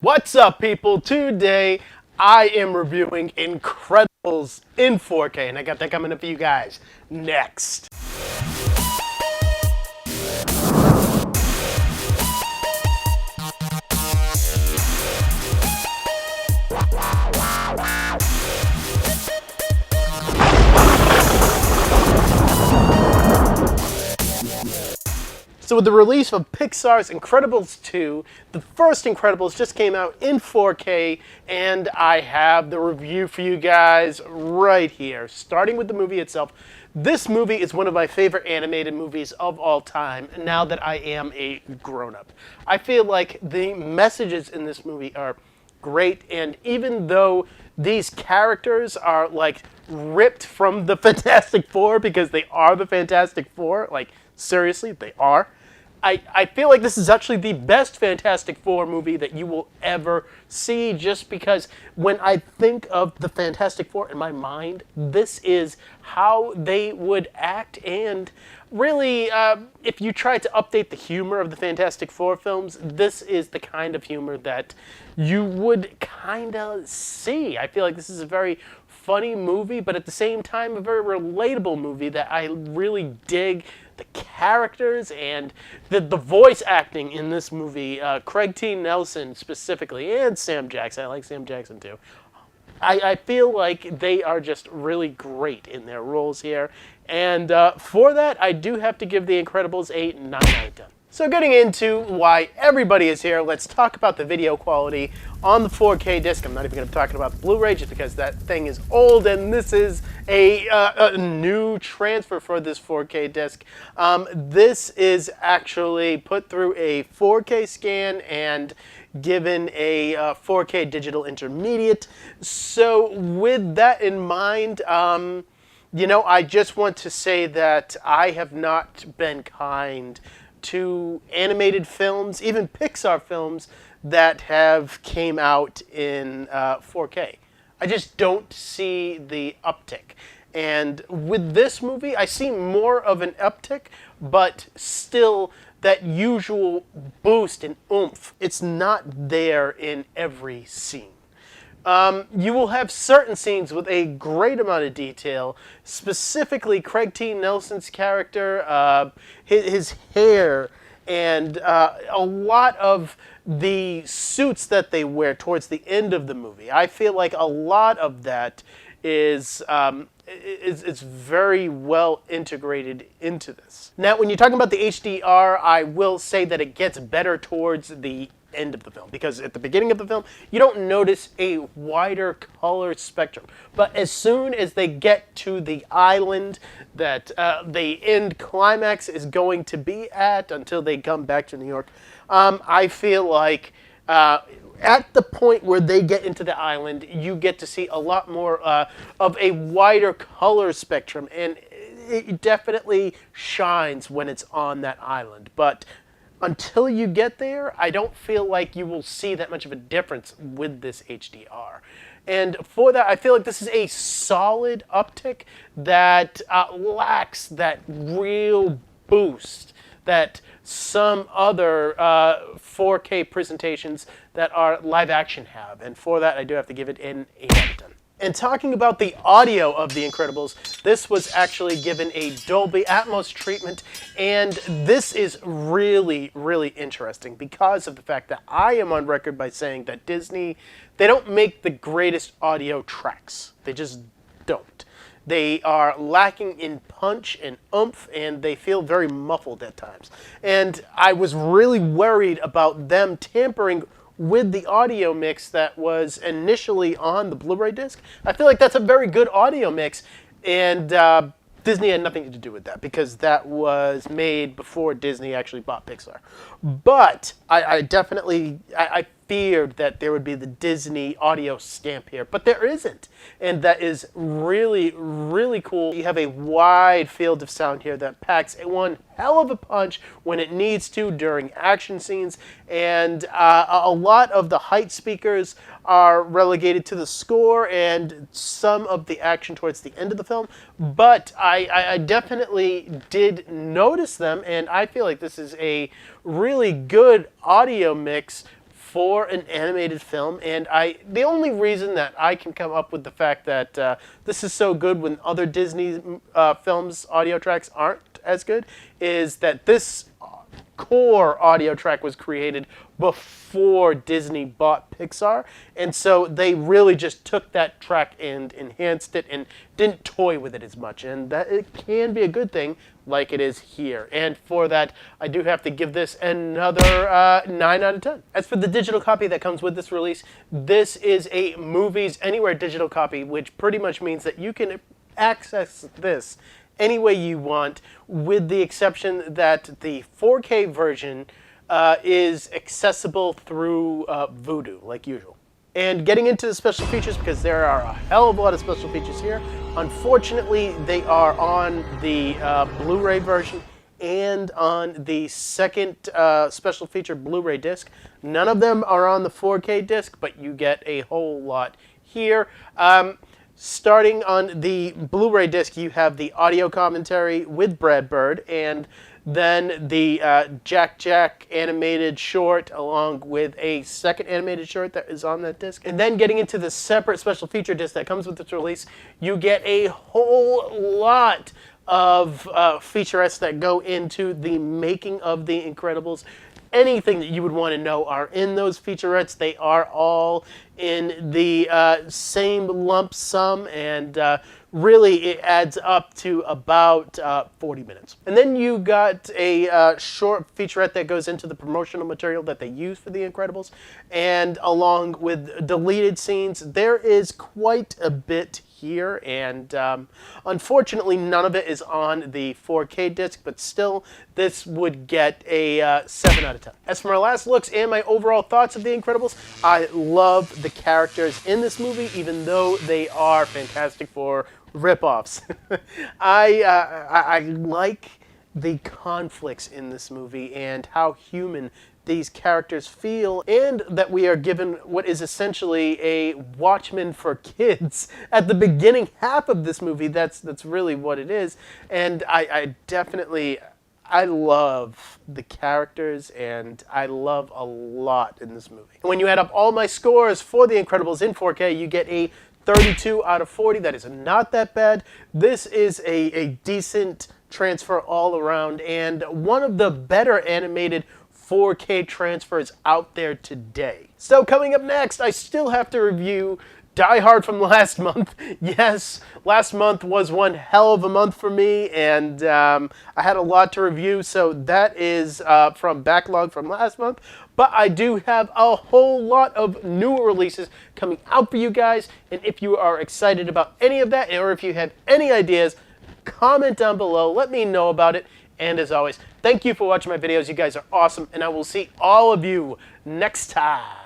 What's up, people? Today I am reviewing Incredibles in 4K, and I got that coming up for you guys next. So with the release of Pixar's Incredibles 2, the first Incredibles just came out in 4K, and I have the review for you guys right here. Starting with the movie itself, this movie is one of my favorite animated movies of all time, now that I am a grown-up. I feel like the messages in this movie are great, and even though these characters are like ripped from the Fantastic Four, because they are the Fantastic Four, like seriously, they are. I feel like this is actually the best Fantastic Four movie that you will ever see, just because when I think of the Fantastic Four in my mind, this is how they would act. And really, if you try to update the humor of the Fantastic Four films, this is the kind of humor that you would kind of see. I feel like this is a very funny movie, but at the same time, a very relatable movie that I really dig the characters and the voice acting in this movie. Craig T. Nelson specifically, and Sam Jackson. I like Sam Jackson too. I feel like they are just really great in their roles here. And for that, I do have to give The Incredibles a 9 out of 10. So getting into why everybody is here, let's talk about the video quality on the 4K disc. I'm not even going to be talking about the Blu-ray just because that thing is old, and this is a new transfer for this 4K disc. This is actually put through a 4K scan and given a 4K digital intermediate. So with that in mind, I just want to say that I have not been kind to animated films, even Pixar films, that have came out in 4K. I just don't see the uptick. And with this movie, I see more of an uptick, but still that usual boost and oomph, it's not there in every scene. You will have certain scenes with a great amount of detail, specifically Craig T. Nelson's character, his hair, and a lot of the suits that they wear towards the end of the movie. I feel like a lot of that is very well integrated into this. Now, when you're talking about the HDR, I will say that it gets better towards the end of the film, because at the beginning of the film you don't notice a wider color spectrum, but as soon as they get to the island that the end climax is going to be at until they come back to New York, I feel like at the point where they get into the island, you get to see a lot more of a wider color spectrum, and it definitely shines when it's on that island. But until you get there, I don't feel like you will see that much of a difference with this HDR. And for that, I feel like this is a solid uptick that lacks that real boost that some other 4K presentations that are live action have. And for that, I do have to give it an 8 out of 10. And talking about the audio of The Incredibles, this was actually given a Dolby Atmos treatment, and this is really, really interesting because of the fact that I am on record by saying that Disney, they don't make the greatest audio tracks. They just don't. They are lacking in punch and oomph, and they feel very muffled at times. And I was really worried about them tampering with the audio mix that was initially on the Blu-ray disc. I feel like that's a very good audio mix, and Disney had nothing to do with that because that was made before Disney actually bought Pixar. But I definitely feared that there would be the Disney audio stamp here, but there isn't. And that is really, really cool. You have a wide field of sound here that packs one hell of a punch when it needs to during action scenes, and a lot of the height speakers are relegated to the score and some of the action towards the end of the film, but I definitely did notice them, and I feel like this is a really good audio mix for an animated film, and the only reason that I can come up with the fact that this is so good when other Disney films audio tracks aren't as good is that this core audio track was created before Disney bought Pixar, and so they really just took that track and enhanced it and didn't toy with it as much, and that it can be a good thing like it is here. And for that, I do have to give this another 9 out of 10. As for the digital copy that comes with this release, this is a Movies Anywhere digital copy, which pretty much means that you can access this any way you want, with the exception that the 4K version is accessible through Vudu, like usual. And getting into the special features, because there are a hell of a lot of special features here. Unfortunately, they are on the Blu-ray version and on the second special feature Blu-ray disc. None of them are on the 4K disc, but you get a whole lot here. Starting on the Blu-ray disc, you have the audio commentary with Brad Bird, and then the Jack animated short, along with a second animated short that is on that disc. And then getting into the separate special feature disc that comes with this release, you get a whole lot of featurettes that go into the making of The Incredibles. Anything that you would want to know are in those featurettes. They are all in the same lump sum, and really it adds up to about 40 minutes. And then you got a short featurette that goes into the promotional material that they use for The Incredibles, and along with deleted scenes, there is quite a bit here, and unfortunately none of it is on the 4K disc, but still this would get a 7 out of 10. As for my last looks and my overall thoughts of The Incredibles, I love the characters in this movie, even though they are Fantastic Four ripoffs. I like the conflicts in this movie and how human these characters feel, and that we are given what is essentially a Watchmen for kids at the beginning half of this movie. That's really what it is, and I definitely love the characters, and I love a lot in this movie. When you add up all my scores for The Incredibles in 4K, you get a 32 out of 40. That is not that bad. This is a decent transfer all around, and one of the better animated 4K transfers out there today. So coming up next, I still have to review Die Hard from last month. Yes, last month was one hell of a month for me, and I had a lot to review, so that is from backlog from last month. But I do have a whole lot of new releases coming out for you guys, and if you are excited about any of that, or if you have any ideas, comment down below, let me know about it. And as always, thank you for watching my videos. You guys are awesome, and I will see all of you next time.